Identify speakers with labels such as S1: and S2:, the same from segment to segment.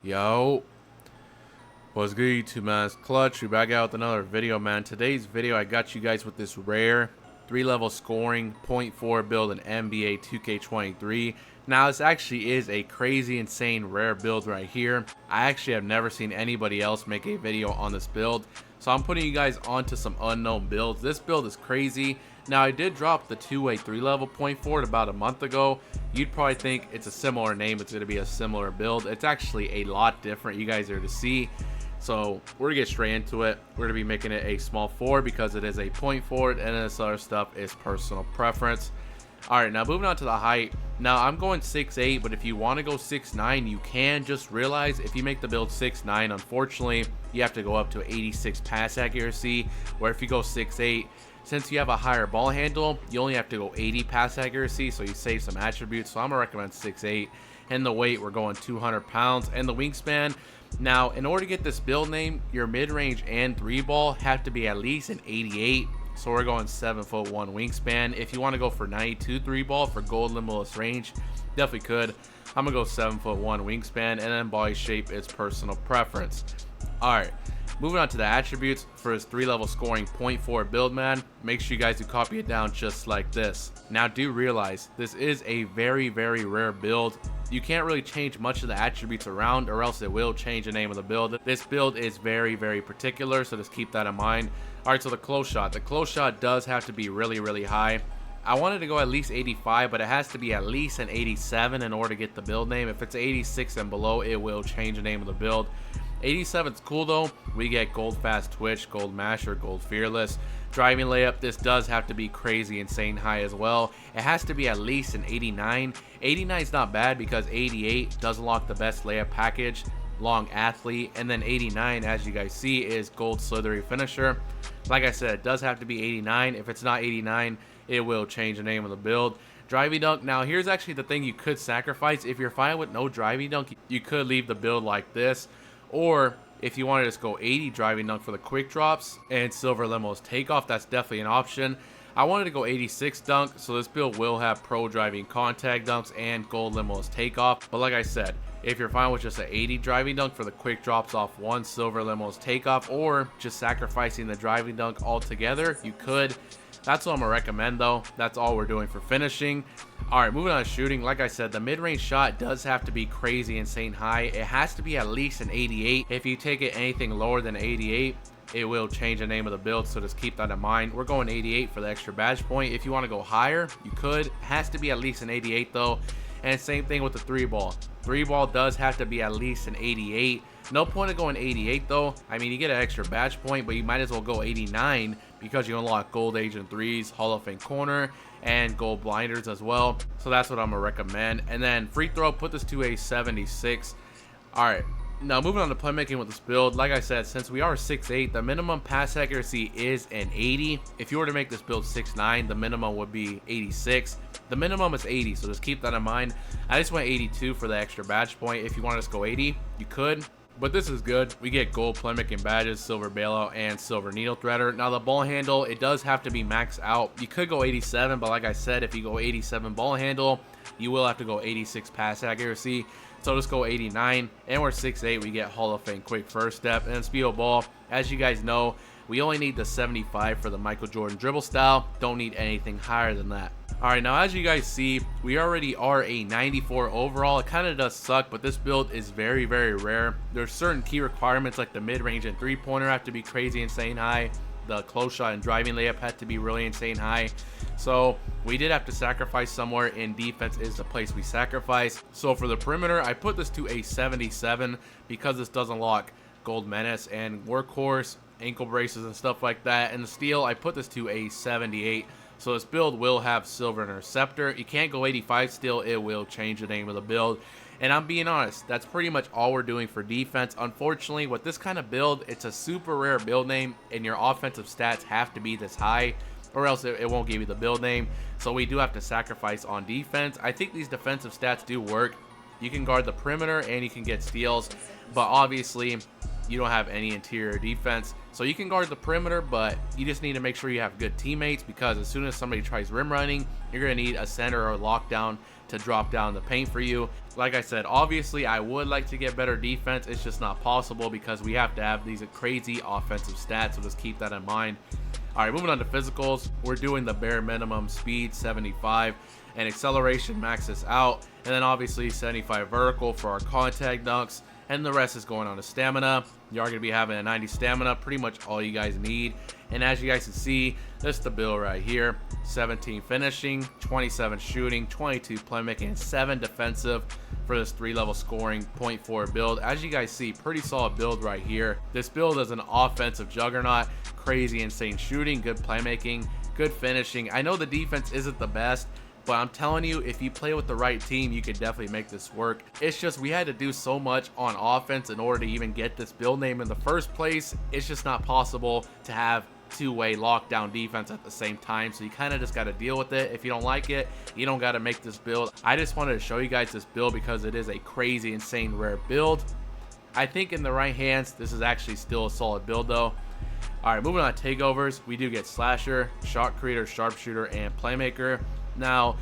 S1: Yo, what's good YouTube, man? It's iClxtch. We're back out with another video, man. Today's video, I got you guys with this rare 3-level scoring 0.4 build in NBA 2K23. Now, this actually is a crazy, insane, rare build right here. I actually have never seen anybody else make a video on this build, so I'm putting you guys onto some unknown builds. This build is crazy. Now, I did drop the 2-way 3-level 0.4 about a month ago. You'd probably think it's a similar name, it's going to be a similar build. It's actually a lot different, you guys are to see. So we're going to get straight into it. We're going to be making it a small 4 because it is a 0.4, and this other stuff is personal preference. Alright, now moving on to the height. Now I'm going 6'8", but if you want to go 6'9", you can. Just realize if you make the build 6'9", unfortunately, you have to go up to 86 pass accuracy, where if you go 6'8", since you have a higher ball handle, you only have to go 80 pass accuracy, so you save some attributes. So I'm going to recommend 6'8", and the weight, we're going 200 pounds, and the wingspan. Now, in order to get this build name, your mid-range and 3-ball have to be at least an 88. So we're going 7'1" wingspan. If you want to go for 92 3-ball for gold limitless range, definitely could. I'm going to go 7'1" wingspan, and then body shape is personal preference. Alright, moving on to the attributes for his 3-level scoring 0.4 build, man. Make sure you guys do copy it down just like this. Now do realize this is a very, very rare build. You can't really change much of the attributes around, or else it will change the name of the build. This build is very, very particular, so just keep that in mind. Alright, so the close shot. The close shot does have to be really, really high. I wanted to go at least 85, but it has to be at least an 87 in order to get the build name. If it's 86 and below, it will change the name of the build. 87 is cool though. We get gold fast twitch, gold masher, gold fearless. Driving layup, this does have to be crazy insane high as well. It has to be at least an 89. 89 is not bad because 88 does unlock the best layup package, long athlete, and then 89, as you guys see, is gold slithery finisher. Like I said, it does have to be 89. If it's not 89, it will change the name of the build. Driving dunk, now here's actually the thing you could sacrifice. If you're fine with no driving dunk, you could leave the build like this. Or if you want to just go 80 driving dunk for the quick drops and silver limos takeoff, that's definitely an option. I wanted to go 86 dunk, so this build will have pro driving contact dunks and gold limos takeoff. But like I said, if you're fine with just an 80 driving dunk for the quick drops off one silver limos takeoff, or just sacrificing the driving dunk altogether, you could. That's what I'm gonna recommend though. That's all we're doing for finishing. Alright, moving on to shooting. Like I said, the mid-range shot does have to be crazy insane high. It has to be at least an 88. If you take it anything lower than 88, it will change the name of the build, so just keep that in mind. We're going 88 for the extra badge point. If you want to go higher, you could. It has to be at least an 88 though. And same thing with the 3-ball. 3-ball does have to be at least an 88. No point of going 88 though. I mean, you get an extra badge point, but you might as well go 89 because you unlock gold agent 3s, Hall of Fame corner, and gold blinders as well. So that's what I'm gonna recommend. And then free throw, put this to a 76. Alright, now moving on to playmaking with this build. Like I said, since we are 6'8", the minimum pass accuracy is an 80. If you were to make this build 6'9", the minimum would be 86. The minimum is 80, so just keep that in mind. I just went 82 for the extra badge point. If you want to just go 80, you could. But this is good. We get gold playmaking badges, silver bailout, and silver needle threader. Now the ball handle, it does have to be maxed out. You could go 87, but like I said, if you go 87 ball handle, you will have to go 86 pass accuracy. So just go 89, and we're 6'8", we get Hall of Fame quick first step. And speedo ball, as you guys know, we only need the 75 for the Michael Jordan dribble style. Don't need anything higher than that. Alright, now as you guys see, we already are a 94 overall. It kind of does suck, but this build is very, very rare. There's certain key requirements like the mid-range and 3-pointer have to be crazy insane high. The close shot and driving layup had to be really insane high. So we did have to sacrifice somewhere, and defense is the place we sacrifice. So for the perimeter, I put this to a 77 because this does unlock gold menace and workhorse, ankle braces and stuff like that. And the steal, I put this to a 78. So this build will have silver interceptor. You can't go 85 still, it will change the name of the build. And I'm being honest, that's pretty much all we're doing for defense. Unfortunately, with this kind of build, it's a super rare build name, and your offensive stats have to be this high, or else it won't give you the build name. So we do have to sacrifice on defense. I think these defensive stats do work. You can guard the perimeter and you can get steals, but obviously you don't have any interior defense. So you can guard the perimeter, but you just need to make sure you have good teammates, because as soon as somebody tries rim running, you're going to need a center or lockdown to drop down the paint for you. Like I said, obviously I would like to get better defense. It's just not possible because we have to have these crazy offensive stats, so just keep that in mind. All right, moving on to physicals. We're doing the bare minimum: speed 75 and acceleration maxes out, and then obviously 75 vertical for our contact dunks, and the rest is going on to stamina. You are going to be having a 90 stamina, pretty much all you guys need. And as you guys can see, this is the build right here: 17 finishing, 27 shooting, 22 playmaking, and 7 defensive for this 3-level scoring 0.4 build. As you guys see, pretty solid build right here. This build is an offensive juggernaut: crazy insane shooting, good playmaking, good finishing. I know the defense isn't the best, but I'm telling you, if you play with the right team, you could definitely make this work. It's just we had to do so much on offense in order to even get this build name in the first place. It's just not possible to have two-way lockdown defense at the same time, so you kind of just got to deal with it. If you don't like it, you don't got to make this build. I just wanted to show you guys this build because it is a crazy insane rare build. I think in the right hands, this is actually still a solid build though. All right, moving on to takeovers. We do get slasher, shot creator, sharpshooter, and playmaker. Now,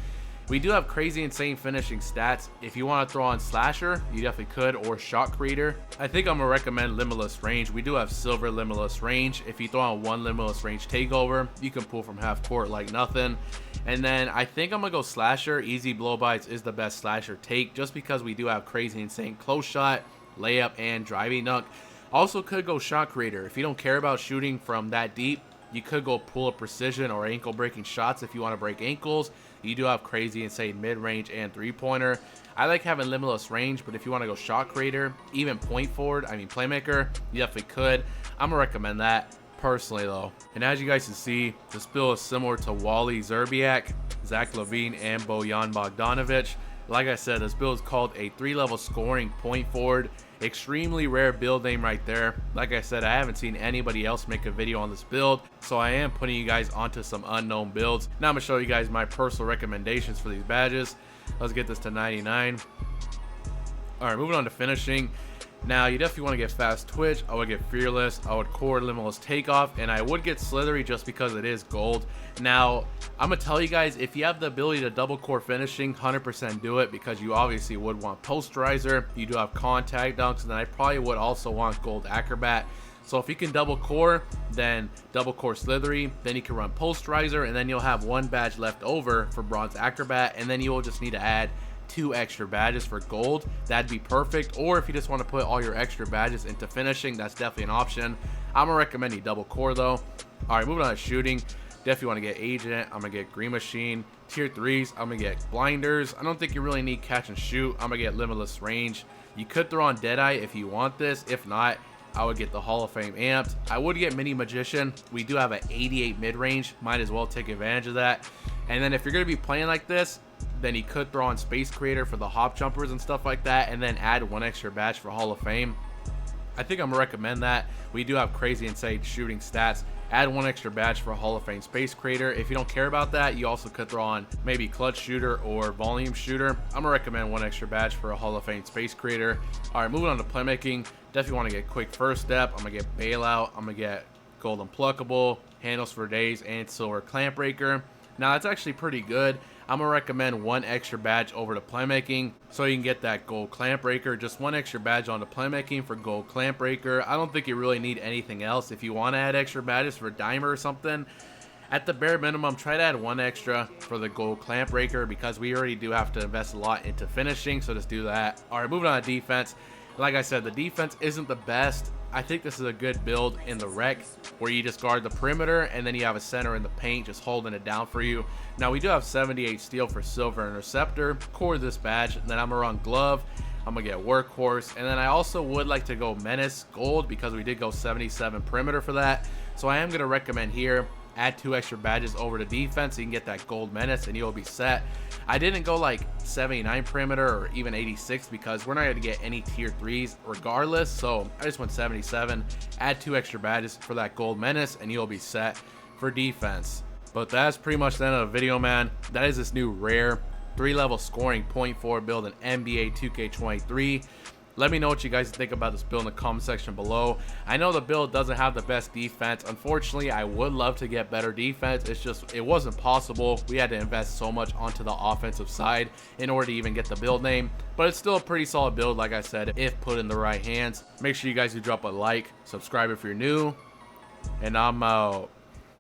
S1: we do have crazy insane finishing stats. If you want to throw on slasher, you definitely could, or shot creator. I think I'm gonna recommend limitless range. We do have silver limitless range. If you throw on one limitless range takeover, you can pull from half court like nothing. And then I think I'm gonna go slasher. Easy blowbys is the best slasher take, just because we do have crazy insane close shot, layup, and driving dunk. Also could go shot creator. If you don't care about shooting from that deep, you could go pull up precision or ankle breaking shots if you want to break ankles. You do have crazy insane mid-range and three-pointer. I like having limitless range, but if you want to go shot creator, even point forward, I mean playmaker, you definitely could. I'm gonna recommend that personally though. And as you guys can see, this build is similar to Wally Szczerbiak, Zach LaVine, and Bojan Bogdanovic. Like I said, this build is called a 3-level scoring point forward. Extremely rare build name right there. Like I said, I haven't seen anybody else make a video on this build, so I am putting you guys onto some unknown builds. Now I'm gonna show you guys my personal recommendations for these badges. Let's get this to 99. All right, moving on to finishing. Now, you definitely want to get fast twitch. I would get fearless. I would core limitless takeoff, and I would get slithery just because it is gold. Now, I'm gonna tell you guys, if you have the ability to double core finishing, 100% do it, because you obviously would want posterizer. You do have contact dunks, and then I probably would also want gold acrobat. So if you can double core, then double core slithery, then you can run posterizer, and then you'll have one badge left over for bronze acrobat, and then you will just need to add 2 extra badges for gold. That'd be perfect. Or if you just want to put all your extra badges into finishing, that's definitely an option. I'm gonna recommend you double core though. All right, moving on to shooting. Definitely want to get agent. I'm gonna get green machine. Tier 3s, I'm gonna get blinders. I don't think you really need catch and shoot. I'm gonna get limitless range. You could throw on deadeye if you want this. If not, I would get the Hall of Fame amped. I would get mini magician. We do have an 88 mid range. Might as well take advantage of that. And then if you're gonna be playing like this, then you could throw on space creator for the hop jumpers and stuff like that, and then add 1 extra badge for Hall of Fame. I think I'm gonna recommend that. We do have crazy insane shooting stats. Add 1 extra badge for Hall of Fame space creator. If you don't care about that, you also could throw on maybe clutch shooter or volume shooter. I'm gonna recommend 1 extra badge for a Hall of Fame space creator. All right, moving on to playmaking. Definitely want to get quick first step. I'm gonna get bailout. I'm gonna get gold unpluckable, handles for days, and silver clamp breaker. Now that's actually pretty good. I'm gonna recommend 1 extra badge over to playmaking so you can get that gold clamp breaker. Just 1 extra badge onto playmaking for gold clamp breaker. I don't think you really need anything else. If you want to add extra badges for dimer or something, at the bare minimum, try to add 1 extra for the gold clamp breaker, because we already do have to invest a lot into finishing, so just do that. All right, moving on to defense. Like I said, the defense isn't the best. I think this is a good build in the rec, where you just guard the perimeter and then you have a center in the paint just holding it down for you. Now we do have 78 steel for silver interceptor. Core this badge, and then I'm gonna run glove. I'm gonna get workhorse, and then I also would like to go menace gold, because we did go 77 perimeter for that. So I am gonna recommend here, add 2 extra badges over to defense so you can get that gold menace and you'll be set. I didn't go like 79 perimeter or even 86, because we're not going to get any tier 3s regardless. So I just went 77, add 2 extra badges for that gold menace, and you'll be set for defense. But that's pretty much the end of the video, man. That is this new rare 3-level scoring .4 build in NBA 2K23. Let me know what you guys think about this build in the comment section below. I know the build doesn't have the best defense. Unfortunately, I would love to get better defense. It's just, it wasn't possible. We had to invest so much onto the offensive side in order to even get the build name. But it's still a pretty solid build, like I said, if put in the right hands. Make sure you guys do drop a like, subscribe if you're new, and I'm out.